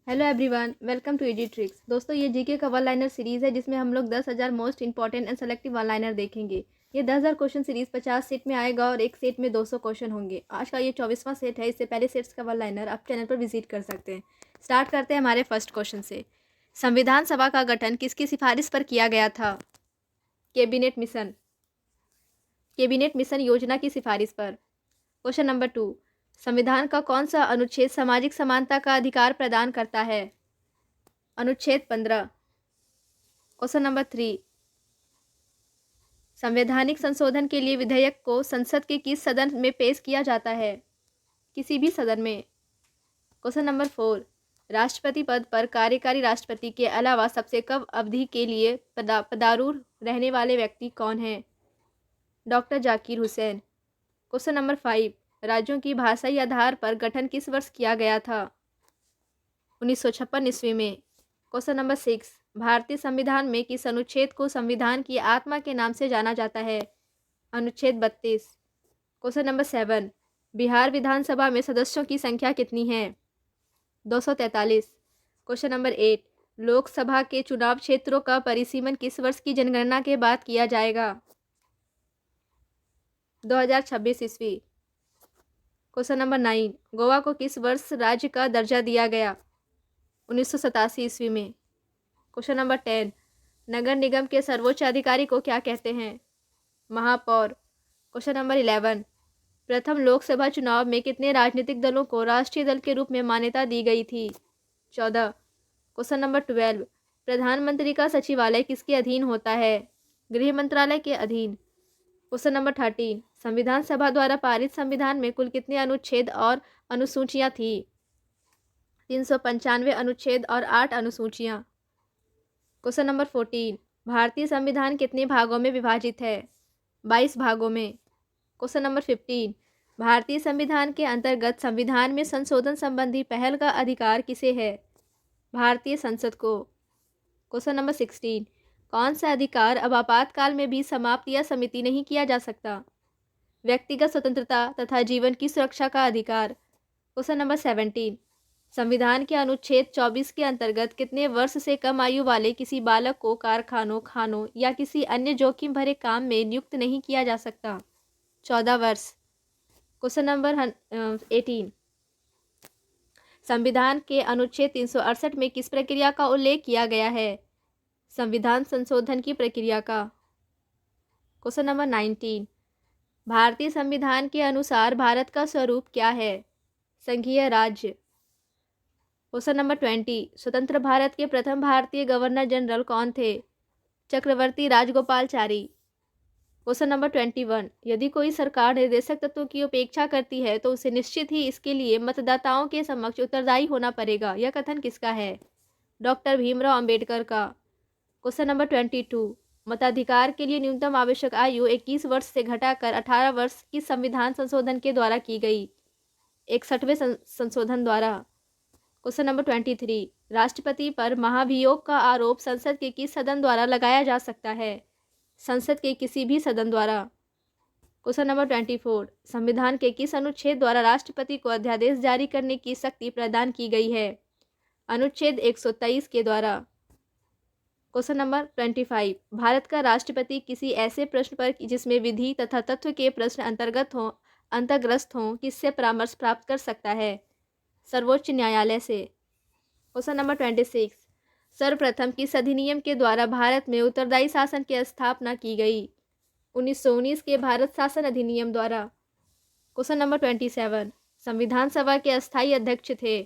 Hello everyone, welcome to easy tricks. दोस्तों, ये GK का वन लाइनर सीरीज़ है जिसमें हम लोग 10,000 most important and selective one liner देखेंगे। ये 10,000 क्वेश्चन सीरीज़ 50 सेट में आएगा और एक सेट में 200 क्वेश्चन होंगे। आज का ये 24वां सेट है। इससे पहले सेट्स का वन लाइनर आप चैनल पर विजिट कर सकते हैं। स्टार्ट करते हैं हमारे फर्स्ट क्वेश्चन से। संविधान सभा का गठन किसकी सिफारिश पर किया गया था? Cabinet mission. कैबिनेट मिशन योजना की सिफारिश पर। क्वेश्चन नंबर 2, संविधान का कौन सा अनुच्छेद सामाजिक समानता का अधिकार प्रदान करता है? अनुच्छेद 15। क्वेश्चन नंबर 3, संवैधानिक संशोधन के लिए विधेयक को संसद के किस सदन में पेश किया जाता है? किसी भी सदन में। क्वेश्चन नंबर 4, राष्ट्रपति पद पर कार्यकारी राष्ट्रपति के अलावा सबसे कम अवधि के लिए पदारूढ़ रहने वाले व्यक्ति कौन है? Doctor Zakir Hussain. Question number 5, राज्यों की भाषाई आधार पर गठन किस वर्ष किया गया था? 1956 ईस्वी में। क्वेश्चन नंबर 6, भारतीय संविधान में किस अनुच्छेद को संविधान की आत्मा के नाम से जाना जाता है? अनुच्छेद 32। क्वेश्चन नंबर 7, बिहार विधानसभा में सदस्यों की संख्या कितनी है? 243। क्वेश्चन नंबर 8, लोकसभा के चुनाव क्षेत्रों का परिसीमन किस वर्ष की जनगणना के बाद किया जाएगा? 2026 ईस्वी। क्वेश्चन नंबर 9, गोवा को किस वर्ष राज्य का दर्जा दिया गया? 1987 ईस्वी में। क्वेश्चन नंबर 10, नगर निगम के सर्वोच्च अधिकारी को क्या कहते हैं? महापौर। क्वेश्चन नंबर 11, प्रथम लोकसभा चुनाव में कितने राजनीतिक दलों को राष्ट्रीय दल के रूप में मान्यता दी गई थी? 14। क्वेश्चन नंबर 12, प्रधानमंत्री का सचिवालय किसके अधीन होता है? गृह मंत्रालय के अधीन। क्वेश्चन नंबर 13, संविधान सभा द्वारा पारित संविधान में कुल कितने अनुच्छेद और अनुसूचियां थी? 395 अनुच्छेद और 8 अनुसूचियां। क्वेश्चन नंबर 14, भारतीय संविधान कितने भागों में विभाजित है? 22 भागों में। क्वेश्चन नंबर 15, भारतीय संविधान के अंतर्गत संविधान में संशोधन संबंधी पहल का अधिकार किसे है? भारतीय संसद को। क्वेश्चन नंबर 16, कौन सा अधिकार अब आपातकाल में भी समाप्त या समिति नहीं किया जा सकता? व्यक्तिगत स्वतंत्रता तथा जीवन की सुरक्षा का अधिकार। क्वेश्चन नंबर 17, संविधान के अनुच्छेद 24 के अंतर्गत कितने वर्ष से कम आयु वाले किसी बालक को कारखानों, खानों या किसी अन्य जोखिम भरे काम में नियुक्त नहीं किया जा सकता? 14 वर्ष। क्वेश्चन नंबर 18, संविधान के अनुच्छेद 368 में किस प्रक्रिया का उल्लेख किया गया है? संविधान संशोधन की प्रक्रिया का। क्वेश्चन नंबर 19, भारतीय संविधान के अनुसार भारत का स्वरूप क्या है? संघीय राज्य। क्वेश्चन नंबर 20, स्वतंत्र भारत के प्रथम भारतीय गवर्नर जनरल कौन थे? चक्रवर्ती राजगोपालचारी। क्वेश्चन नंबर 21, यदि कोई सरकार निर्देशक तत्वों की उपेक्षा करती है तो उसे निश्चित ही इसके लिए मतदाताओं के समक्ष उत्तरदायी होना पड़ेगा। यह कथन किसका है? डॉक्टर भीमराव अंबेडकर का। क्वेश्चन नंबर 22, मताधिकार के लिए न्यूनतम आवश्यक आयु 21 वर्ष से घटाकर 18 वर्ष की संविधान संशोधन के द्वारा की गई? 61वें संशोधन द्वारा। क्वेश्चन नंबर 23, राष्ट्रपति पर महाभियोग का आरोप संसद के किस सदन द्वारा लगाया जा सकता है? संसद के किसी भी सदन द्वारा। क्वेश्चन नंबर 24, संविधान के किस अनुच्छेद द्वारा राष्ट्रपति को अध्यादेश जारी करने की शक्ति प्रदान की गई है? अनुच्छेद 123 के द्वारा। क्वेश्चन नंबर 25, भारत का राष्ट्रपति किसी ऐसे प्रश्न पर जिसमें विधि तथा तत्व के प्रश्न अंतर्ग्रस्त हों किससे परामर्श प्राप्त कर सकता है? सर्वोच्च न्यायालय से। क्वेश्चन नंबर 26, सर्वप्रथम किस अधिनियम के द्वारा भारत में उत्तरदायी शासन की स्थापना की गई? 1919 के भारत शासन अधिनियम द्वारा। क्वेश्चन नंबर 27, संविधान सभा के अस्थायी अध्यक्ष थे?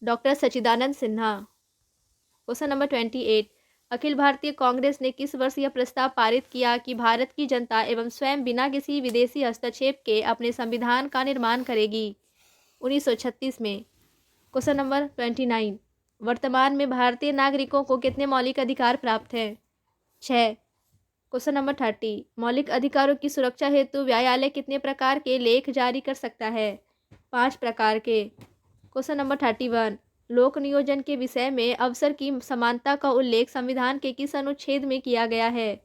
डॉक्टर सच्चिदानंद सिन्हा। क्वेश्चन नंबर 28, अखिल भारतीय कांग्रेस ने किस वर्ष यह प्रस्ताव पारित किया कि भारत की जनता एवं स्वयं बिना किसी विदेशी हस्तक्षेप के अपने संविधान का निर्माण करेगी? 1936 में। क्वेश्चन नंबर 29, वर्तमान में भारतीय नागरिकों को कितने मौलिक अधिकार प्राप्त हैं? 6। क्वेश्चन नंबर 30, मौलिक अधिकारों की सुरक्षा हेतु न्यायालय कितने प्रकार के लेख जारी कर सकता है? 5 प्रकार के। क्वेश्चन नंबर 31, लोक नियोजन के विषय में अवसर की समानता का उल्लेख संविधान के किस अनुच्छेद में किया गया है?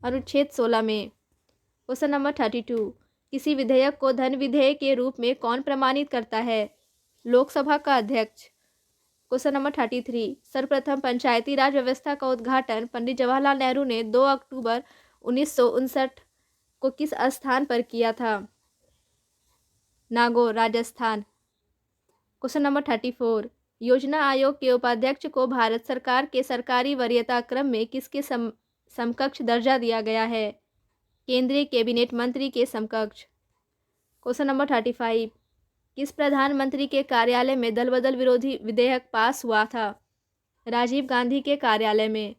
अनुच्छेद 16 में। क्वेश्चन नंबर 32, किसी विधेयक को धन विधेयक के रूप में कौन प्रमाणित करता है? लोकसभा का अध्यक्ष। क्वेश्चन नंबर 33, सर्वप्रथम पंचायती राज व्यवस्था का उद्घाटन पंडित जवाहरलाल नेहरू ने 2 अक्टूबर 1959 को किस स्थान पर किया था? नागौर, राजस्थान। क्वेश्चन नंबर 34, योजना आयोग के उपाध्यक्ष को भारत सरकार के सरकारी वरीयता क्रम में किसके समकक्ष दर्जा दिया गया है? केंद्रीय कैबिनेट मंत्री के समकक्ष। क्वेश्चन नंबर 35, किस प्रधानमंत्री के कार्यालय में दल बदल विरोधी विधेयक पास हुआ था? राजीव गांधी के कार्यालय में।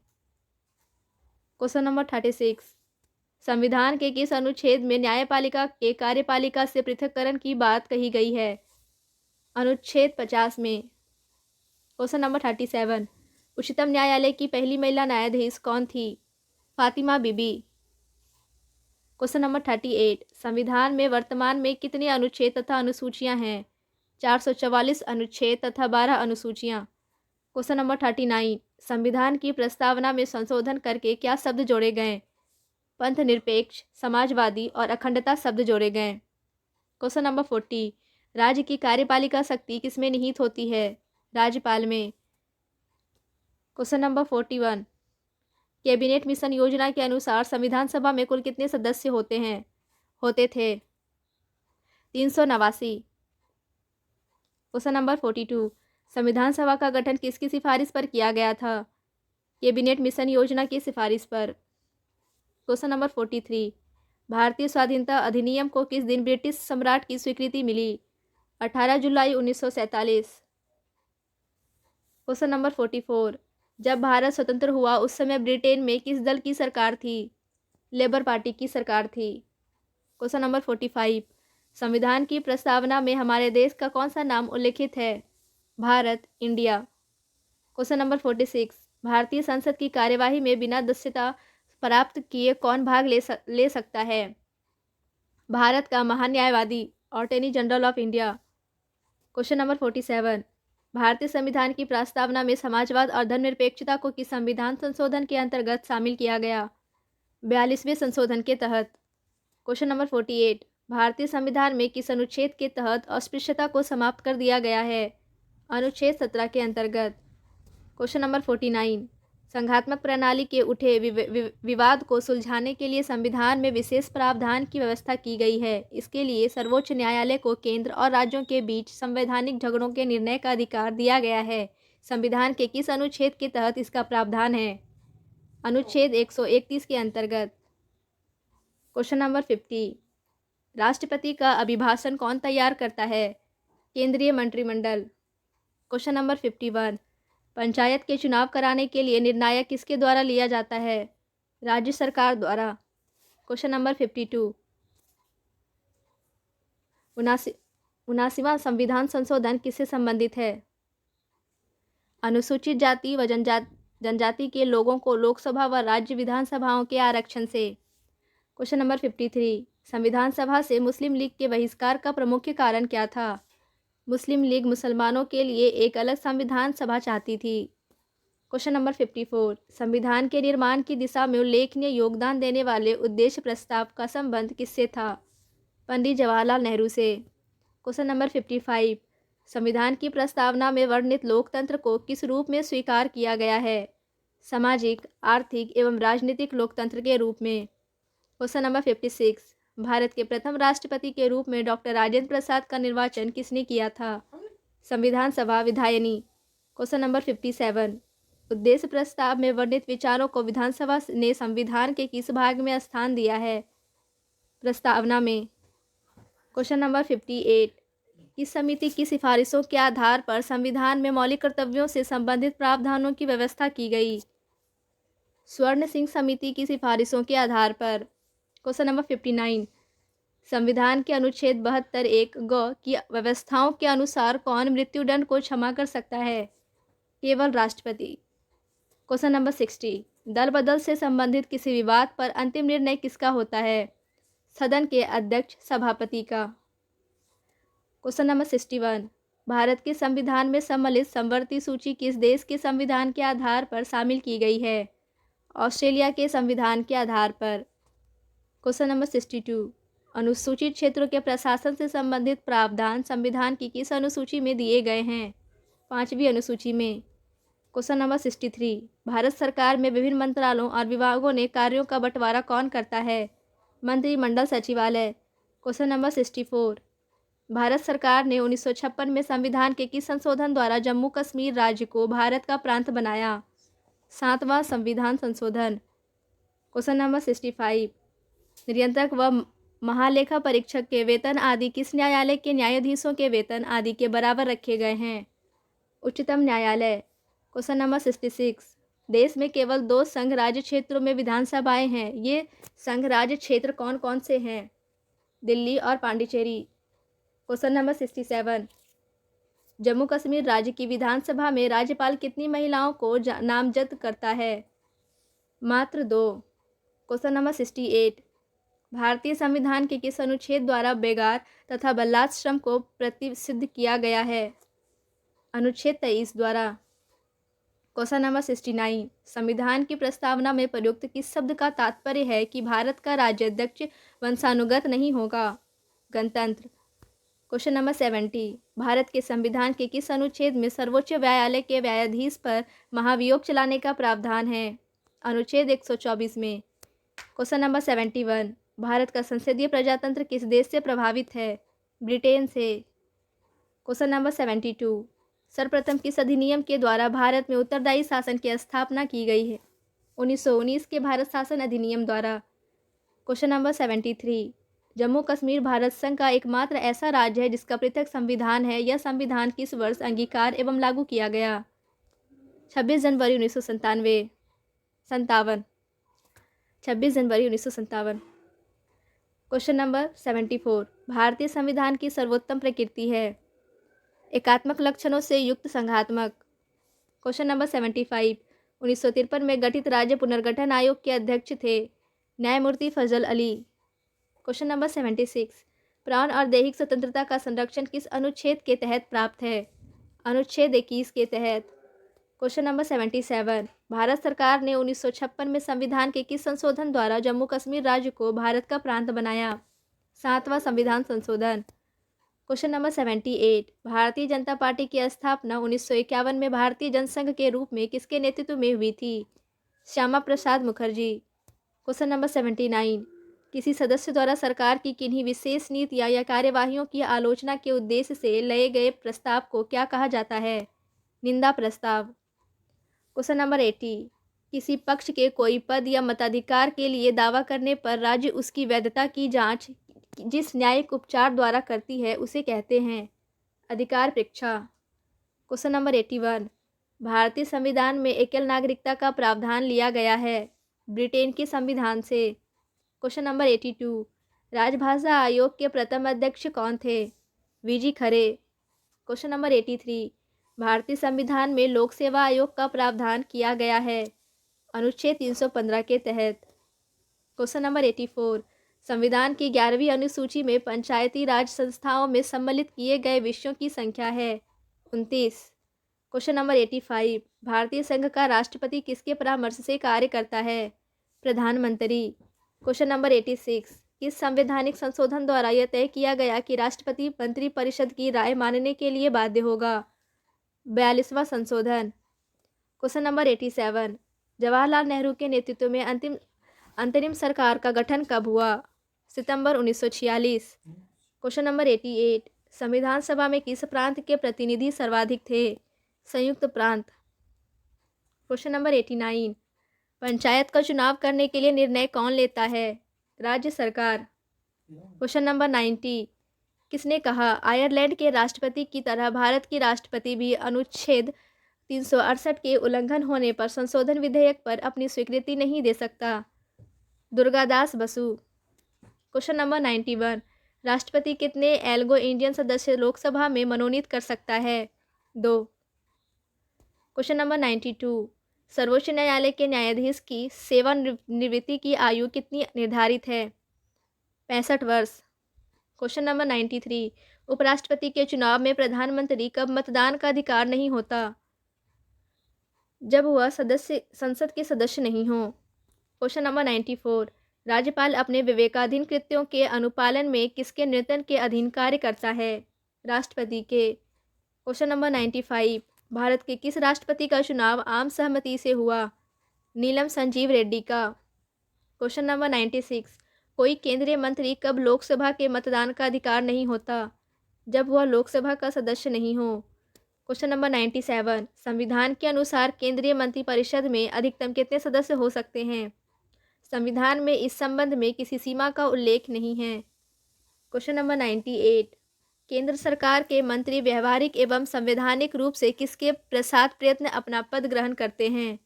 क्वेश्चन नंबर 36, संविधान के किस अनुच्छेद में न्यायपालिका के कार्यपालिका से पृथक्करण की बात कही गई है? अनुच्छेद 50 में। क्वेश्चन नंबर 37, उच्चतम न्यायालय की पहली महिला न्यायाधीश कौन थी? फातिमा बीबी। क्वेश्चन नंबर 38, संविधान में वर्तमान में कितने अनुच्छेद तथा अनुसूचियां हैं? 444 अनुच्छेद तथा 12 अनुसूचियां। क्वेश्चन नंबर 39, संविधान की प्रस्तावना में संशोधन करके क्या शब्द जोड़े गए? पंथ निरपेक्ष, समाजवादी और अखंडता शब्द जोड़े गए। क्वेश्चन नंबर 40, राज्य की कार्यपालिका शक्ति किसमें निहित होती है? राज्यपाल में। क्वेश्चन नंबर 41, कैबिनेट मिशन योजना के अनुसार संविधान सभा में कुल कितने सदस्य होते थे? 389। क्वेश्चन नंबर 42, संविधान सभा का गठन किसकी सिफारिश पर किया गया था? कैबिनेट मिशन योजना की सिफारिश पर। क्वेश्चन नंबर 43, भारतीय स्वाधीनता अधिनियम को किस दिन ब्रिटिश सम्राट की स्वीकृति मिली? 18 जुलाई 1947। क्वेश्चन नंबर 44, जब भारत स्वतंत्र हुआ उस समय ब्रिटेन में किस दल की सरकार थी? लेबर पार्टी की सरकार थी। क्वेश्चन नंबर 45, संविधान की प्रस्तावना में हमारे देश का कौन सा नाम उल्लेखित है? भारत, इंडिया। क्वेश्चन नंबर 46, भारतीय संसद की कार्यवाही में बिना सदस्यता प्राप्त किए कौन भाग ले सकता है? भारत का महान्यायवादी, attorney general of India. Question number 47, भारतीय संविधान की प्रस्तावना में समाजवाद और धर्मनिरपेक्षता को किस संविधान संशोधन के अंतर्गत शामिल किया गया? 42वें संशोधन के तहत। क्वेश्चन नंबर 48, भारतीय संविधान में किस अनुच्छेद के तहत अस्पृश्यता को समाप्त कर दिया गया है? अनुच्छेद 17 के अंतर्गत। क्वेश्चन नंबर 49, संघात्मक प्रणाली के उठे विवाद को सुलझाने के लिए संविधान में विशेष प्रावधान की व्यवस्था की गई है। इसके लिए सर्वोच्च न्यायालय को केंद्र और राज्यों के बीच संवैधानिक झगड़ों के निर्णय का अधिकार दिया गया है। संविधान के किस अनुच्छेद के तहत इसका प्रावधान है? अनुच्छेद 131 के अंतर्गत। क्वेश्चन नंबर 50, राष्ट्रपति का अभिभाषण कौन तैयार करता है? केंद्रीय मंत्रिमंडल। क्वेश्चन नंबर 51, पंचायत के चुनाव कराने के लिए निर्णय किसके द्वारा लिया जाता है? राज्य सरकार द्वारा। क्वेश्चन नंबर 52, 79वां संविधान संशोधन किससे संबंधित है? अनुसूचित जाति व जनजाति के लोगों को लोकसभा व राज्य विधानसभाओं के आरक्षण से। क्वेश्चन नंबर 53, संविधान सभा से मुस्लिम लीग के बहिष्कार का प्रमुख कारण क्या था? मुस्लिम लीग मुसलमानों के लिए एक अलग संविधान सभा चाहती थी। क्वेश्चन नंबर 54, संविधान के निर्माण की दिशा में उल्लेखनीय योगदान देने वाले उद्देश्य प्रस्ताव का संबंध किससे था? पंडित जवाहरलाल नेहरू से। क्वेश्चन नंबर 55, संविधान की प्रस्तावना में वर्णित लोकतंत्र को किस रूप में स्वीकार किया गया है? सामाजिक, आर्थिक एवं राजनीतिक लोकतंत्र के रूप में। क्वेश्चन नंबर 56, भारत के प्रथम राष्ट्रपति के रूप में डॉक्टर राजेंद्र प्रसाद का निर्वाचन किसने किया था? संविधान सभा विधायिनी। क्वेश्चन नंबर 57, उद्देश्य प्रस्ताव में वर्णित विचारों को विधानसभा ने संविधान के किस भाग में स्थान दिया है? प्रस्तावना में। क्वेश्चन नंबर 58, किस समिति की सिफारिशों के आधार पर संविधान में मौलिक कर्तव्यों से संबंधित प्रावधानों की व्यवस्था की गई? स्वर्ण सिंह समिति की सिफारिशों के आधार पर। क्वेश्चन नंबर 59, संविधान के अनुच्छेद 72(1) ग की व्यवस्थाओं के अनुसार कौन मृत्युदंड को क्षमा कर सकता है? केवल राष्ट्रपति। क्वेश्चन नंबर 60, दल बदल से संबंधित किसी विवाद पर अंतिम निर्णय किसका होता है? सदन के अध्यक्ष सभापति का। क्वेश्चन नंबर 61, भारत के संविधान में सम्मिलित समवर्ती सूची किस देश के संविधान के आधार पर शामिल की गई है? ऑस्ट्रेलिया के संविधान के आधार पर। क्वेश्चन नंबर 62, अनुसूचित क्षेत्रों के प्रशासन से संबंधित प्रावधान संविधान की किस अनुसूची में दिए गए हैं? 5वीं अनुसूची में। क्वेश्चन नंबर 63, भारत सरकार में विभिन्न मंत्रालयों और विभागों ने कार्यों का बंटवारा कौन करता है? मंत्रिमंडल सचिवालय। क्वेश्चन नंबर 64, भारत सरकार ने 1956 में संविधान के किस संशोधन द्वारा जम्मू कश्मीर राज्य को भारत का प्रांत बनाया? 7वां संविधान संशोधन। क्वेश्चन नंबर 65, नियंत्रक व महालेखा परीक्षक के वेतन आदि किस न्यायालय के न्यायाधीशों के वेतन आदि के बराबर रखे गए हैं? उच्चतम न्यायालय। क्वेश्चन नंबर 66, देश में केवल 2 संघ राज्य क्षेत्रों में विधानसभाएं हैं। ये संघ राज्य क्षेत्र कौन कौन से हैं? दिल्ली और पांडिचेरी। क्वेश्चन नंबर 67, जम्मू कश्मीर राज्य की विधानसभा में राज्यपाल कितनी महिलाओं को नामजद करता है? मात्र 2। क्वेश्चन नंबर 68, भारतीय संविधान के किस अनुच्छेद द्वारा बेगार तथा बाल्याश्रम को प्रतिषिद्ध किया गया है? अनुच्छेद 23 द्वारा। क्वेश्चन नंबर 69, संविधान की प्रस्तावना में प्रयुक्त किस शब्द का तात्पर्य है कि भारत का राज्याध्यक्ष वंशानुगत नहीं होगा? गणतंत्र। क्वेश्चन नंबर 70, भारत के संविधान के किस अनुच्छेद में सर्वोच्च न्यायालय के न्यायाधीश पर महाभियोग चलाने का प्रावधान है? अनुच्छेद 124 में। क्वेश्चन नंबर 71, भारत का संसदीय प्रजातंत्र किस देश से प्रभावित है? ब्रिटेन से। क्वेश्चन नंबर 72, सर्वप्रथम किस अधिनियम के द्वारा भारत में उत्तरदायी शासन की स्थापना की गई है? 1919 के भारत शासन अधिनियम द्वारा। क्वेश्चन नंबर 73, जम्मू कश्मीर भारत संघ का एकमात्र ऐसा राज्य है जिसका पृथक संविधान है। यह संविधान किस वर्ष अंगीकार एवं लागू किया गया? 26 जनवरी 1957। 26 जनवरी 1957। क्वेश्चन नंबर 74, भारतीय संविधान की सर्वोत्तम प्रकृति है? एकात्मक लक्षणों से युक्त संघात्मक। क्वेश्चन नंबर 75, 1953 में गठित राज्य पुनर्गठन आयोग के अध्यक्ष थे? न्यायमूर्ति फजल अली। क्वेश्चन नंबर 76, प्राण और दैहिक स्वतंत्रता का संरक्षण किस अनुच्छेद के तहत प्राप्त है? अनुच्छेद 21 के तहत। क्वेश्चन नंबर 77, भारत सरकार ने 1956 में संविधान के किस संशोधन द्वारा जम्मू कश्मीर राज्य को भारत का प्रांत बनाया? 7वां संविधान संशोधन। Question number 78, Bharatiya Janata party की स्थापना 1951 में भारतीय जनसंघ के रूप में किसके नेतृत्व में हुई थी? श्यामा प्रसाद मुखर्जी। क्वेश्चन नंबर 79, किसी सदस्य द्वारा सरकार की किन्हीं विशेष नीतियाँ या कार्यवाहियों की आलोचना के उद्देश्य से लाए गए प्रस्ताव को क्या कहा जाता है? निंदा प्रस्ताव। क्वेश्चन नंबर 80, किसी पक्ष के कोई पद या मताधिकार के लिए दावा करने पर राज्य उसकी वैधता की जांच जिस न्यायिक उपचार द्वारा करती है उसे कहते हैं? अधिकार परीक्षा। क्वेश्चन नंबर 81, भारतीय संविधान में एकल नागरिकता का प्रावधान लिया गया है? ब्रिटेन के संविधान से। क्वेश्चन नंबर 82, राजभाषा आयोग के प्रथम अध्यक्ष कौन थे? वीजी खरे। क्वेश्चन नंबर 83, भारतीय संविधान में लोक सेवा आयोग का प्रावधान किया गया है? अनुच्छेद 315 के तहत। क्वेश्चन नंबर 84, संविधान की 11वीं अनुसूची में पंचायती राज संस्थाओं में सम्मिलित किए गए विषयों की संख्या है? 29। क्वेश्चन नंबर 85, भारतीय संघ का राष्ट्रपति किसके परामर्श से कार्य करता है? प्रधानमंत्री। क्वेश्चन नंबर 86, किस संवैधानिक संशोधन द्वारा यह तय किया गया कि राष्ट्रपति मंत्रिपरिषद की राय मानने के लिए बाध्य होगा? 42वां संशोधन। क्वेश्चन नंबर 87, जवाहरलाल नेहरू के नेतृत्व में अंतरिम सरकार का गठन कब हुआ? सितंबर 1946। क्वेश्चन नंबर 88, संविधान सभा में किस प्रांत के प्रतिनिधि सर्वाधिक थे? संयुक्त प्रांत। क्वेश्चन नंबर 89, पंचायत का चुनाव करने के लिए निर्णय कौन लेता है? राज्य सरकार। क्वेश्चन नंबर 90, किसने कहा आयरलैंड के राष्ट्रपति की तरह भारत की राष्ट्रपति भी अनुच्छेद 368 के उल्लंघन होने पर संशोधन विधेयक पर अपनी स्वीकृति नहीं दे सकता? दुर्गादास बसु। क्वेश्चन नंबर 91, राष्ट्रपति कितने एल्गो इंडियन सदस्य लोकसभा में मनोनीत कर सकता है? 2। क्वेश्चन नंबर 92, सर्वोच्च न्यायालय के न्यायाधीश की सेवानिवृत्ति की आयु कितनी निर्धारित है? 65 वर्ष। क्वेश्चन नंबर 93, उपराष्ट्रपति के चुनाव में प्रधानमंत्री कब मतदान का अधिकार नहीं होता? जब वह संसद के सदस्य नहीं हो। क्वेश्चन नंबर 94, राज्यपाल अपने विवेकाधीन कृत्यों के अनुपालन में किसके नेतृत्व के अधीन कार्य करता है? राष्ट्रपति के। क्वेश्चन नंबर 95, भारत के किस राष्ट्रपति का चुनाव आम सहमति से हुआ? नीलम संजीव रेड्डी का। Question number 96। कोई केंद्रीय मंत्री कब लोकसभा के मतदान का अधिकार नहीं होता? जब वह लोकसभा का सदस्य नहीं हो। Question number 97। संविधान के अनुसार केंद्रीय मंत्रिपरिषद में अधिकतम कितने सदस्य हो सकते हैं? संविधान में इस संबंध में किसी सीमा का उल्लेख नहीं है। Question number 98। केंद्र सरकार के मंत्री व्यवहारिक एवं संवैधानिक रूप से किसके प्रसाद प्रयत्न अपना पद ग्रहण करते हैं?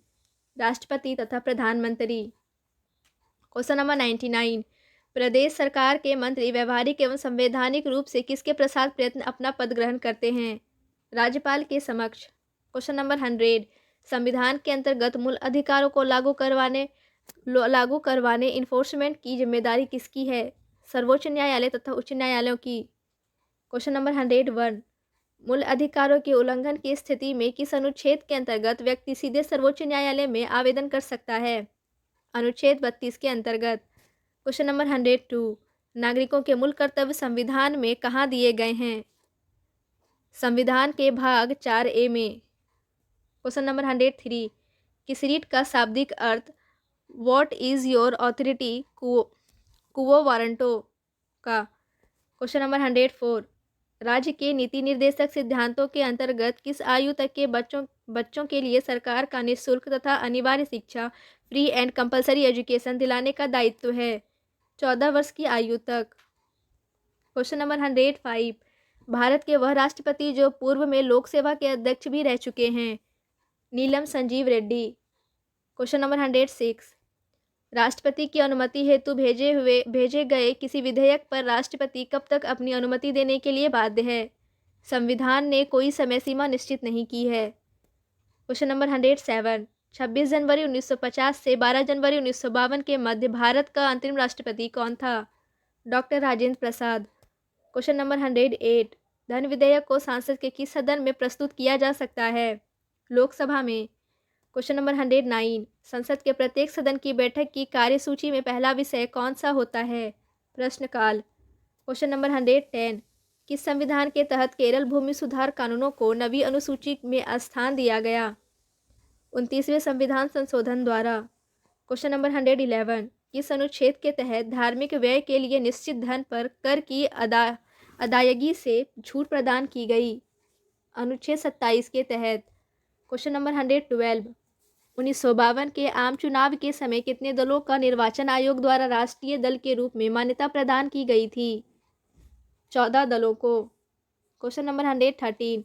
राष्ट्रपति तथा प्रधानमंत्री। Question number 99। प्रदेश सरकार के मंत्री व्यवहारिक एवं संवैधानिक रूप से किसके प्रसाद प्रयत्न अपना पद ग्रहण करते हैं? राज्यपाल के समक्ष। Question number 100। संविधान के अंतर्गत मूल अधिकारों को लागू करवाने इन्फोर्समेंट की जिम्मेदारी किसकी है? सर्वोच्च न्यायालय तथा उच्च न्यायालयों की। Question number 101। मूल अधिकारों के उल्लंघन की स्थिति में किस अनुच्छेद के अंतर्गत व्यक्ति सीधे सर्वोच्च न्यायालय में आवेदन कर सकता है? अनुच्छेद 32 के अंतर्गत। Question number 102। नागरिकों के मूल कर्तव्य संविधान में कहाँ दिए गए हैं? संविधान के भाग 4A में। Question number 103। किस रीट का शाब्दिक अर्थ what is your authority quo warranto का। Question number 104। राज्य के नीति निर्देशक सिद्धांतों के अंतर्गत किस आयु तक के बच्चों के लिए सरकार का निःशुल्क तथा अनिवार्य शिक्षा फ्री एंड कंपलसरी एजुकेशन दिलाने का दायित्व है? 14 वर्ष की आयु तक। Question number 105। भारत के वह राष्ट्रपति जो पूर्व में लोकसभा के अध्यक्ष भी रह चुके हैं? नीलम संजीव रेड्डी। Question number 106। राष्ट्रपति की अनुमति हेतु भेजे गए किसी विधेयक पर राष्ट्रपति कब तक अपनी अनुमति देने के लिए बाध्य है? संविधान ने कोई समय सीमा निश्चित नहीं की है। Question number 107। 26 जनवरी 1950 से 12 जनवरी 1952 के मध्य भारत का अंतरिम राष्ट्रपति कौन था? Doctor Rajendra Prasad. Question number 108। धन विधेयक को संसद के किस सदन में प्रस्तुत किया जा सकता है? लोकसभा में। Question number 109। संसद के प्रत्येक सदन की बैठक की कार्यसूची में पहला विषय कौन सा होता है? प्रश्नकाल। Question number 110। किस संविधान के तहत केरल भूमि सुधार कानूनों को नवी अनुसूची में स्थान दिया गया? 29वें संविधान संशोधन द्वारा। Question number 111। किस अनुच्छेद के तहत धार्मिक व्यय के लिए निश्चित धन पर कर की अदायगी से छूट प्रदान की गई? अनुच्छेद 27 के तहत। Question number 112। 1952 के आम चुनाव के समय कितने दलों का निर्वाचन आयोग द्वारा राष्ट्रीय दल के रूप में मान्यता प्रदान की गई थी? 14 दलों को। Question number 113।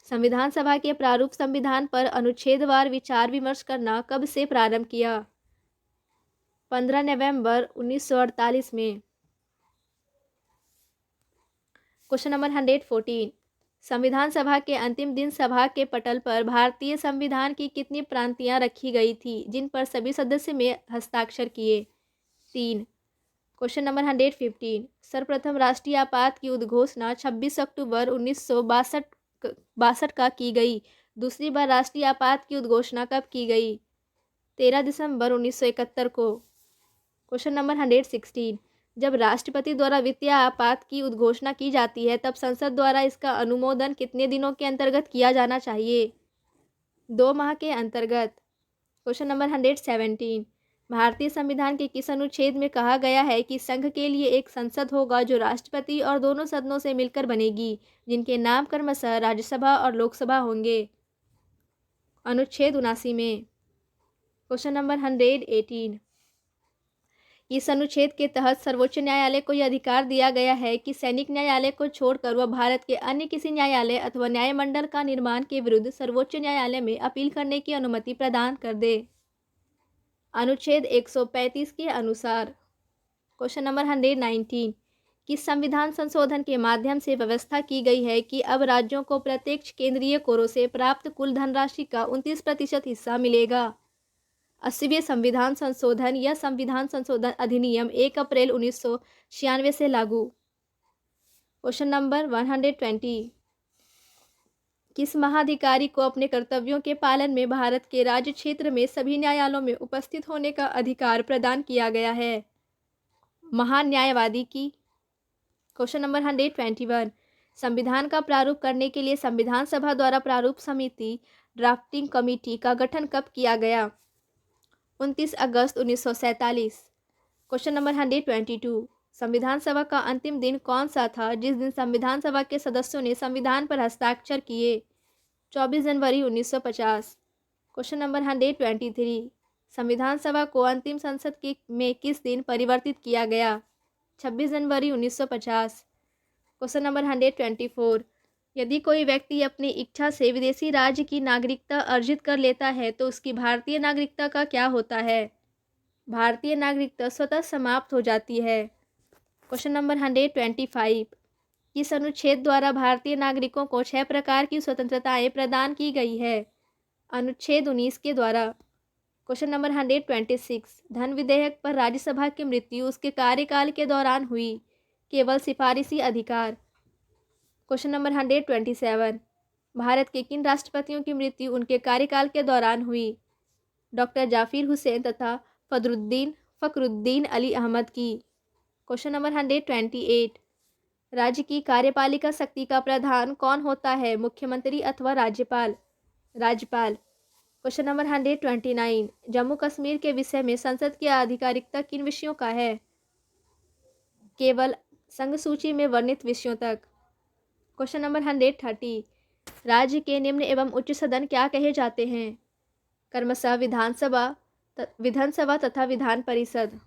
संविधान सभा के प्रारूप संविधान पर अनुच्छेदवार विचार विमर्श करना कब से प्रारंभ किया? 15 नवंबर 1948 में। Question number 114। संविधान सभा के अंतिम दिन सभा के पटल पर भारतीय संविधान की कितनी प्रांतियां रखी गई थी जिन पर सभी सदस्य में हस्ताक्षर किए? 3। Question number 115। सर्वप्रथम राष्ट्रीय आपात की उद्घोषणा 26 अक्टूबर 1962 का की गई। दूसरी बार राष्ट्रीय आपात की उद्घोषणा कब की गई? 13 दिसंबर 1971 को। Question number 116। जब राष्ट्रपति द्वारा वित्तीय आपात की उद्घोषणा की जाती है तब संसद द्वारा इसका अनुमोदन कितने दिनों के अंतर्गत किया जाना चाहिए? 2 माह के अंतर्गत। Question number 117। भारतीय संविधान के किस अनुच्छेद में कहा गया है कि संघ के लिए एक संसद होगा जो राष्ट्रपति और दोनों सदनों से मिलकर बनेगी, जिनके नाम क्रमशः राज्यसभा और लोकसभा होंगे? अनुच्छेद 79 में। Question number 118। इस अनुच्छेद के तहत सर्वोच्च न्यायालय को यह अधिकार दिया गया है कि सैनिक न्यायालय को छोड़कर वह भारत के अन्य किसी न्यायालय अथवा न्यायमंडल का निर्माण के विरुद्ध सर्वोच्च न्यायालय में अपील करने की अनुमति प्रदान कर दे। अनुच्छेद 135 के अनुसार। Question number 119। किस संविधान संशोधन के माध्यम से व्यवस्था की गई है कि अब राज्यों को प्रत्यक्ष केंद्रीय करों से प्राप्त कुल धनराशि का 29% हिस्सा मिलेगा? 80वें संविधान संशोधन या संविधान संशोधन अधिनियम 1 अप्रैल 1996 से लागू। Question number 120। किस महाधिकारी को अपने कर्तव्यों के पालन में भारत के राज्य क्षेत्र में सभी न्यायालयों में उपस्थित होने का अधिकार प्रदान किया गया है? महान न्यायवादी की। Question number 121। संविधान का प्रारूप करने के लिए संविधान सभा द्वारा प्रारूप समिति ड्राफ्टिंग कमेटी का गठन कब किया गया? 29 अगस्त 1947। Question number 122। संविधान सभा का अंतिम दिन कौन सा था जिस दिन संविधान सभा के सदस्यों ने संविधान पर हस्ताक्षर किए? 24 जनवरी 1950। Question number 123। संविधान सभा को अंतिम संसद में किस दिन परिवर्तित किया गया? 26 जनवरी 1950। Question number 124। यदि कोई व्यक्ति अपनी इच्छा से विदेशी राज्य की नागरिकता अर्जित कर लेता है तो उसकी भारतीय नागरिकता का क्या होता है? भारतीय नागरिकता स्वतः समाप्त हो जाती है। Question number 125। किस अनुच्छेद द्वारा भारतीय नागरिकों को 6 प्रकार की स्वतंत्रताएं प्रदान की गई है? अनुच्छेद 19 के द्वारा। Question number 126। धन विधेयक पर राज्यसभा की मृत्यु उसके कार्यकाल के दौरान हुई, केवल सिफारिशी अधिकार। Question number 127। भारत के किन राष्ट्रपतियों की मृत्यु उनके कार्यकाल के दौरान हुई? डॉक्टर जाकिर हुसैन तथा फखरुद्दीन अली अहमद की। Question number 128। राज्य की कार्यपालिका शक्ति का प्रधान कौन होता है, मुख्यमंत्री अथवा राज्यपाल? राज्यपाल। Question number 129। जम्मू कश्मीर के विषय में संसद की आधिकारिकता किन विषयों का है? केवल संघ सूची में वर्णित विषयों तक। Question number 130। राज्य के निम्न एवं उच्च सदन क्या कहे जाते हैं? क्रमशः विधानसभा तथा विधान परिषद।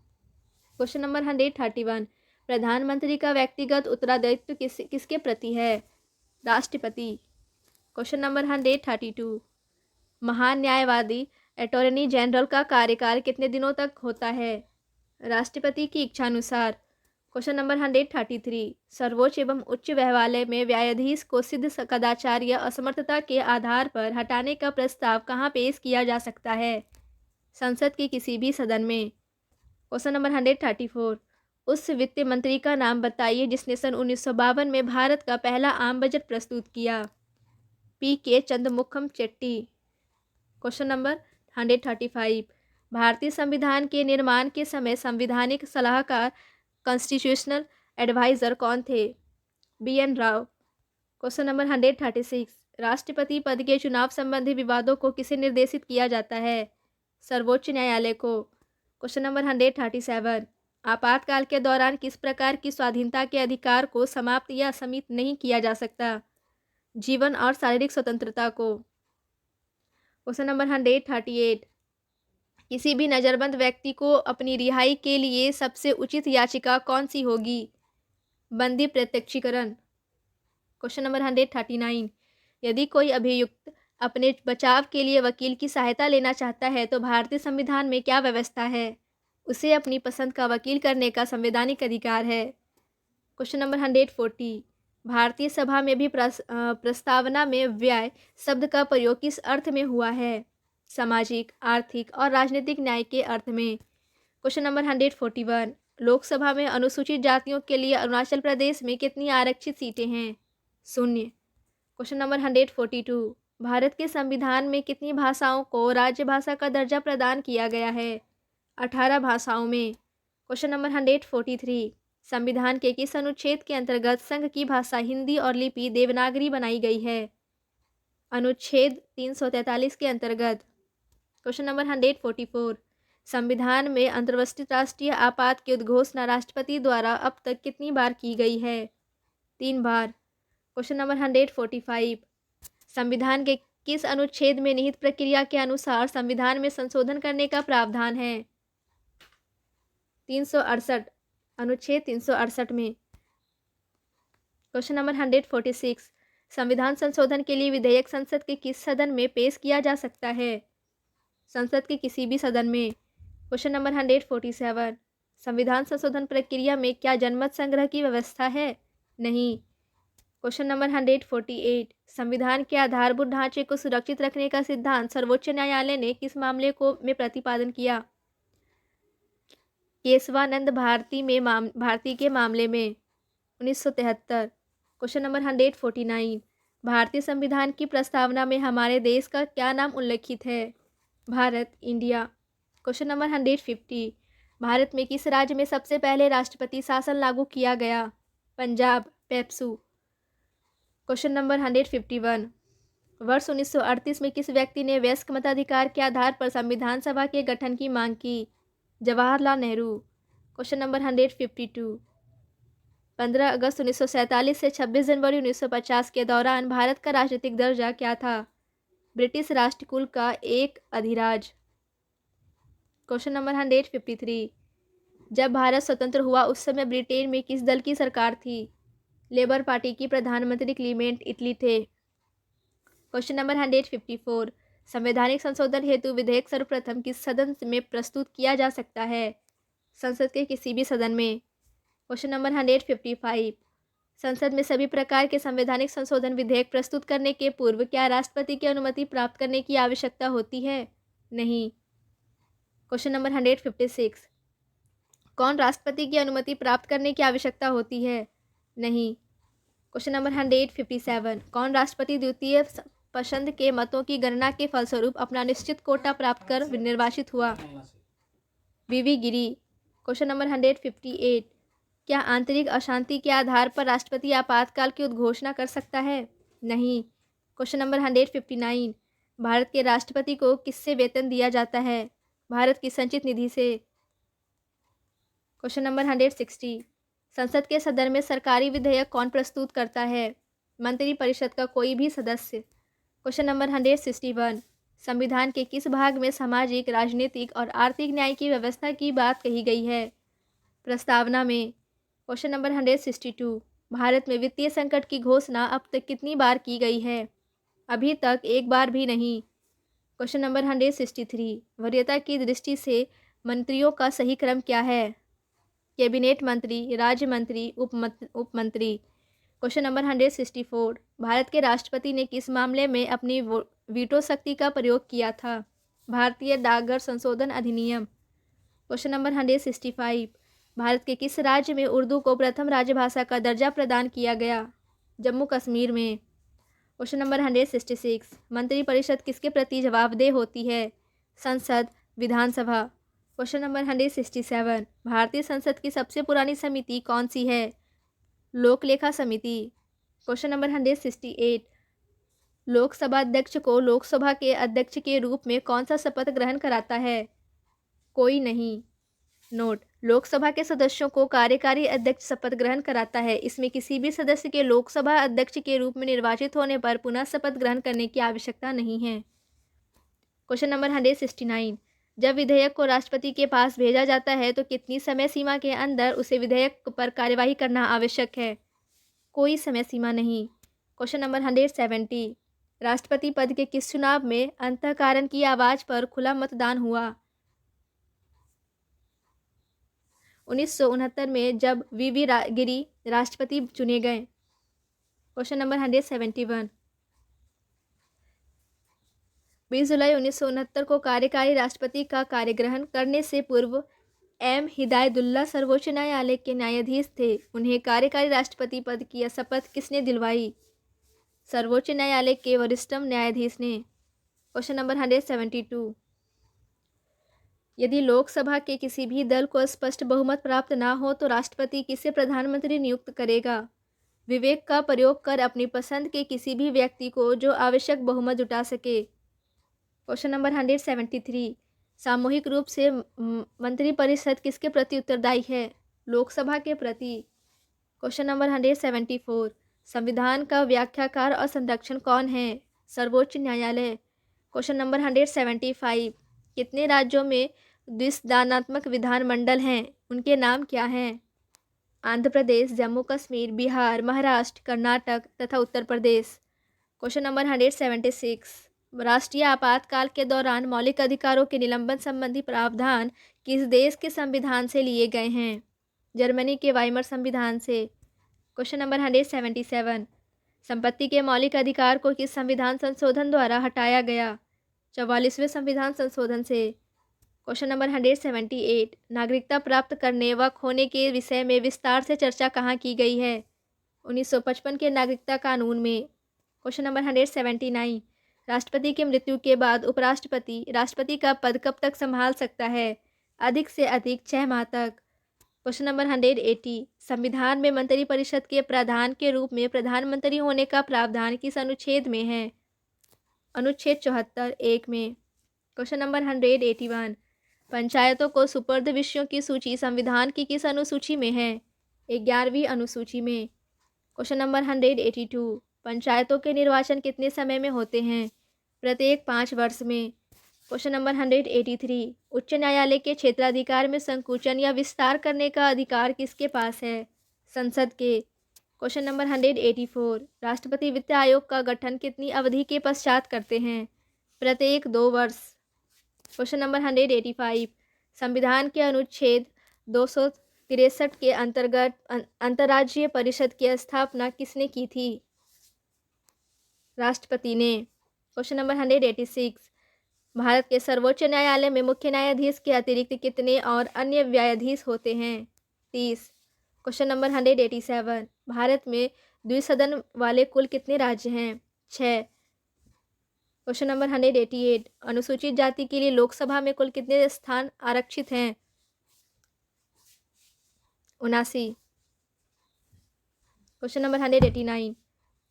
Question number 131। प्रधानमंत्री का व्यक्तिगत उत्तरदायित्व किसके प्रति है? राष्ट्रपति। Question number 132। महान न्यायवादी अटॉर्नी जनरल का कार्यकाल कितने दिनों तक होता है? राष्ट्रपति की इच्छानुसार। Question number 133। सर्वोच्च एवं उच्च न्यायालय में न्यायाधीश को सिद्ध कदाचार या असमर्थता के आधार पर हटाने का प्रस्ताव कहाँ पेश किया जा सकता है? संसद के किसी भी सदन में। Question number 134। उस वित्त मंत्री का नाम बताइए जिसने सन 1952 में भारत का पहला आम बजट प्रस्तुत किया? P.K. Chandramukham Chetty. Question number 135। भारतीय संविधान के निर्माण के समय संवैधानिक सलाहकार कॉन्स्टिट्यूशनल एडवाइजर कौन थे? B.N. राव। Question number 136। राष्ट्रपति पद के चुनाव संबंधी विवादों को किसे निर्देशित किया जाता है? सर्वोच्च न्यायालय को। Question number 137। आपातकाल के दौरान किस प्रकार की स्वाधीनता के अधिकार को समाप्त या सीमित नहीं किया जा सकता? जीवन और शारीरिक स्वतंत्रता को। Question number 138। किसी भी नज़रबंद व्यक्ति को अपनी रिहाई के लिए सबसे उचित याचिका कौन सी होगी? बंदी प्रत्यक्षीकरण। Question number 139। यदि कोई अभियुक्त अपने बचाव के लिए वकील की सहायता लेना चाहता है तो भारतीय संविधान में क्या व्यवस्था है? उसे अपनी पसंद का वकील करने का संवैधानिक अधिकार है। Question number 140। भारतीय सभा में भी प्रस्तावना में व्यय शब्द का प्रयोग किस अर्थ में हुआ है? सामाजिक, आर्थिक और राजनीतिक न्याय के अर्थ में। Question number 141। लोकसभा में अनुसूचित जातियों के लिए अरुणाचल प्रदेश में कितनी आरक्षित सीटें हैं? 0। Question number 142। भारत के संविधान में कितनी भाषाओं को राजभाषा का दर्जा प्रदान किया गया है? 18 भाषाओं में। Question number 143। संविधान के किस अनुच्छेद के अंतर्गत संघ की भाषा हिंदी और लिपि देवनागरी बनाई गई है? अनुच्छेद 343 के अंतर्गत। Question number 144। संविधान में अंतर्राष्ट्रीय आपात की उद्घोषणा राष्ट्रपति द्वारा अब तक कितनी बार की गई है? 3 बार। Question number 145। संविधान के किस अनुच्छेद में निहित प्रक्रिया के अनुसार संविधान में संशोधन करने का प्रावधान है? 368। अनुच्छेद 368 में। Question number 146। संविधान संशोधन के लिए विधेयक संसद के किस सदन में पेश किया जा सकता है? संसद के किसी भी सदन में। Question number 147। संविधान संशोधन प्रक्रिया में क्या जनमत संग्रह की व्यवस्था है? नहीं। Question number 148। संविधान के आधारभूत ढांचे को सुरक्षित रखने का सिद्धांत सर्वोच्च न्यायालय ने किस मामले में प्रतिपादन किया? केशवानंद भारती के मामले में 1973। Question number 149। भारतीय संविधान की प्रस्तावना में हमारे देश का क्या नाम उल्लेखित है? Bharat, India. Question number 150। Bharat में किस राज्य में सबसे पहले राष्ट्रपति शासन लागू किया गया? पंजाब, पेप्सू। Question number 151। वर्ष 1938 में किस व्यक्ति ने वयस्क मताधिकार के आधार पर संविधान सभा के गठन की मांग की? जवाहरलाल नेहरू। Question number 152। 15 अगस्त 1947 से 26 जनवरी 1950 के दौरान भारत का राजनीतिक दर्जा क्या था? ब्रिटिश राष्ट्रकुल का एक अधिराज। Question number 153। जब भारत स्वतंत्र हुआ उस समय ब्रिटेन में किस दल की सरकार थी? लेबर पार्टी की प्रधानमंत्री क्लीमेंट इटली थे। Question number 154। संवैधानिक संशोधन हेतु विधेयक सर्वप्रथम किस सदन में प्रस्तुत किया जा सकता है? संसद के किसी भी सदन में। Question number 155। संसद में सभी प्रकार के संवैधानिक संशोधन विधेयक प्रस्तुत करने के पूर्व क्या राष्ट्रपति की अनुमति प्राप्त करने की आवश्यकता होती है? नहीं। Question number 156। कौन राष्ट्रपति की अनुमति प्राप्त करने की आवश्यकता होती है? नहीं। Question number 157। कौन राष्ट्रपति द्वितीय पसंद के मतों की गणना के फलस्वरूप अपना निश्चित कोटा प्राप्त कर निर्वाचित हुआ? वीवी गिरी। Question number 158। क्या आंतरिक अशांति के आधार पर राष्ट्रपति आपातकाल की उद्घोषणा कर सकता है? नहीं। Question number 159। भारत के राष्ट्रपति को किससे वेतन दिया जाता है? भारत की संचित निधि से। Question number 160। संसद के सदन में सरकारी विधेयक कौन प्रस्तुत करता है? मंत्रिपरिषद का कोई भी सदस्य। Question number 161। संविधान के किस भाग में सामाजिक, राजनीतिक और आर्थिक न्याय की व्यवस्था की बात कही गई है? प्रस्तावना में। Question number 162। भारत में वित्तीय संकट की घोषणा अब तक कितनी बार की गई है? अभी तक एक बार भी नहीं। Question number 163। वरीयता की दृष्टि से मंत्रियों का सही क्रम क्या है? कैबिनेट मंत्री, राज्य मंत्री, उप मंत्री। Question number 164। भारत के राष्ट्रपति ने किस मामले में अपनी वीटो शक्ति का प्रयोग किया था? भारतीय डाकघर संशोधन अधिनियम। Question number 165। भारत के किस राज्य में उर्दू को प्रथम राजभाषा का दर्जा प्रदान किया गया? जम्मू कश्मीर में। Question number 166। मंत्रिपरिषद किसके प्रति जवाबदेह होती है? संसद, विधानसभा। Question number 167। भारतीय संसद की सबसे पुरानी समिति कौन सी है? लोक लेखा समिति। Question number 168। लोकसभा अध्यक्ष को लोकसभा के अध्यक्ष के रूप में कौन सा शपथ ग्रहण कराता है? कोई नहीं। नोट: लोकसभा के सदस्यों को कार्यकारी अध्यक्ष शपथ ग्रहण कराता है। इसमें किसी भी सदस्य के लोकसभा अध्यक्ष के रूप में निर्वाचित होने पर पुनः शपथ ग्रहण करने की आवश्यकता नहीं है। Question number 169। जब विधेयक को राष्ट्रपति के पास भेजा जाता है तो कितनी समय सीमा के अंदर उसे विधेयक पर कार्यवाही करना आवश्यक है? कोई समय सीमा नहीं। Question number 170। राष्ट्रपति पद के किस चुनाव में अंतःकरण की आवाज पर खुला मतदान हुआ? 1969 में, जब वीवी गिरी राष्ट्रपति चुने गए। Question number 171। 20 जुलाई 1969 को कार्यकारी राष्ट्रपति का कार्यग्रहण करने से पूर्व एम हिदायतुल्लाह सर्वोच्च न्यायालय के न्यायाधीश थे। उन्हें कार्यकारी राष्ट्रपति पद की शपथ किसने दिलवाई? सर्वोच्च न्यायालय के वरिष्ठतम न्यायाधीश ने। Question number 172। यदि लोकसभा के किसी भी दल को स्पष्ट बहुमत प्राप्त ना हो तो राष्ट्रपति किसे प्रधानमंत्री नियुक्त करेगा? विवेक का प्रयोग कर अपनी पसंद के किसी भी व्यक्ति को जो आवश्यक बहुमत जुटा सके। Question number 173। सामूहिक रूप से मंत्रिपरिषद किसके प्रति उत्तरदायी है? लोकसभा के प्रति। Question number 174। संविधान का व्याख्याकार और संरक्षण कौन है? सर्वोच्च न्यायालय। Question number 175। कितने राज्यों में द्विसदनात्मक विधानमंडल हैं? उनके नाम क्या हैं? आंध्र प्रदेश, जम्मू कश्मीर, बिहार, महाराष्ट्र, कर्नाटक तथा उत्तर प्रदेश। Question number 176। राष्ट्रीय आपातकाल के दौरान मौलिक अधिकारों के निलंबन संबंधी प्रावधान किस देश के संविधान से लिए गए हैं? जर्मनी के वाइमर संविधान से। Question number 177। संपत्ति के मौलिक अधिकार को किस संविधान संशोधन द्वारा हटाया गया? 44वें संविधान संशोधन से। Question number 178। नागरिकता प्राप्त करने व खोने के विषय में विस्तार से चर्चा कहाँ की गई है? 1955 के नागरिकता कानून में। Question number 179। राष्ट्रपति की मृत्यु के बाद उपराष्ट्रपति राष्ट्रपति का पद कब तक संभाल सकता है? अधिक से अधिक 6 माह तक। क्वेश्चन नंबर 180, संविधान में मंत्रिपरिषद के प्रधान के रूप में प्रधानमंत्री होने का प्रावधान किस अनुच्छेद में है? अनुच्छेद 74 1 में। क्वेश्चन नंबर 181, पंचायतों को सुपुर्द विषयों की सूची संविधान की किस अनुसूची में है? 11वीं अनुसूची में। क्वेश्चन नंबर 182, पंचायतों के निर्वाचन कितने समय में होते हैं? प्रत्येक 5 वर्ष में। क्वेश्चन नंबर 183, उच्च न्यायालय के क्षेत्राधिकार में संकुचन या विस्तार करने का अधिकार किसके पास है? संसद के। क्वेश्चन नंबर 184, राष्ट्रपति वित्त आयोग का गठन कितनी अवधि के पश्चात करते हैं? प्रत्येक 2 वर्ष। क्वेश्चन नंबर 185, संविधान के अनुच्छेद 263 के अंतर्गत अंतर्राज्यीय परिषद की स्थापना किसने की थी? राष्ट्रपति ने। क्वेश्चन नंबर 186, भारत के सर्वोच्च न्यायालय में मुख्य न्यायाधीश के अतिरिक्त कितने और अन्य न्यायाधीश होते हैं? 30। क्वेश्चन नंबर 187, भारत में द्विसदन वाले कुल कितने राज्य हैं? 6। क्वेश्चन नंबर 188, अनुसूचित जाति के लिए लोकसभा में कुल कितने स्थान आरक्षित हैं? 79। क्वेश्चन नंबर 189,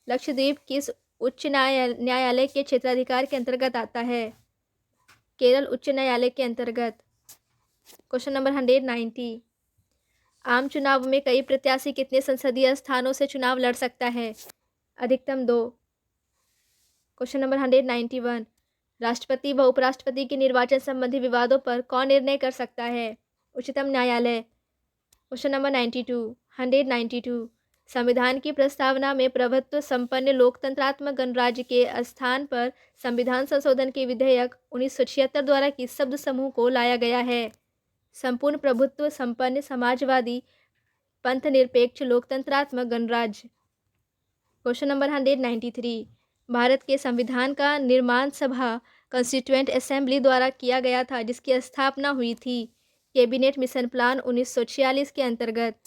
लक्षद्वीप किस उच्च न्यायालय के क्षेत्राधिकार के अंतर्गत आता है? केरल उच्च न्यायालय के अंतर्गत। क्वेश्चन नंबर 190, आम चुनाव में कई प्रत्याशी कितने संसदीय स्थानों से चुनाव लड़ सकता है? अधिकतम 2। क्वेश्चन नंबर 191, राष्ट्रपति व उपराष्ट्रपति के निर्वाचन संबंधी विवादों पर कौन निर्णय कर सकता है? उच्चतम न्यायालय। क्वेश्चन नंबर 192, संविधान की प्रस्तावना में प्रभुत्व संपन्न लोकतंत्रात्मक गणराज्य के स्थान पर संविधान संशोधन के विधेयक 1976 द्वारा किस शब्द समूह को लाया गया है? संपूर्ण प्रभुत्व संपन्न समाजवादी पंथनिरपेक्ष लोकतंत्रात्मक गणराज्य। क्वेश्चन नंबर 193, भारत के संविधान का निर्माण सभा कॉन्स्टिट्यूएंट असेंबली द्वारा किया गया था जिसकी स्थापना हुई थी? कैबिनेट मिशन प्लान 1946 के अंतर्गत।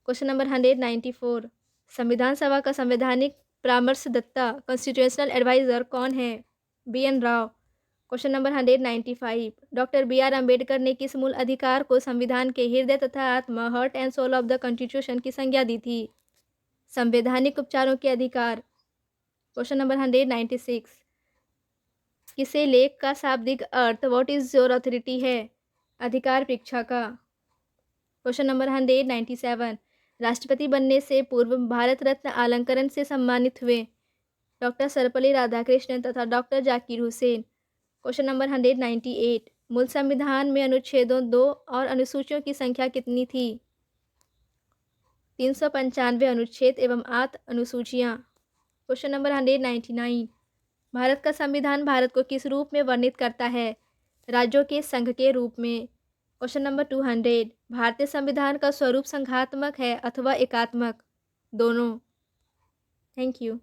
क्वेश्चन नंबर 194, संविधान सभा का संवैधानिक परामर्शदाता कॉन्स्टिट्यूशनल एडवाइजर कौन है? BN Rao. Question number 195, doctor BR Ambedkar ने किस मूल अधिकार को संविधान के हृदय तथा आत्मा heart and soul of the constitution की संज्ञा दी थी? संवैधानिक उपचारों के अधिकार। क्वेश्चन नंबर 196, किसे लेख का शाब्दिक अर्थ व्हाट इज योर अथॉरिटी है? अधिकार परीक्षा का। क्वेश्चन नंबर 197, राष्ट्रपति बनने से पूर्व भारत रत्न अलंकरण से सम्मानित हुए? डॉक्टर सर्वपल्ली राधाकृष्णन तथा doctor Zakir Hussain. Question number 198, मूल संविधान में अनुच्छेदों 2 और अनुसूचियों की संख्या कितनी थी? 395 अनुच्छेद एवं 8 अनुसूचियाँ। क्वेश्चन नंबर 199, भारत का संविधान भारत को किस रूप में वर्णित करता है? राज्यों के संघ के रूप में। क्वेश्चन नंबर 200, भारतीय संविधान का स्वरूप संघात्मक है अथवा एकात्मक? दोनों। Thank you.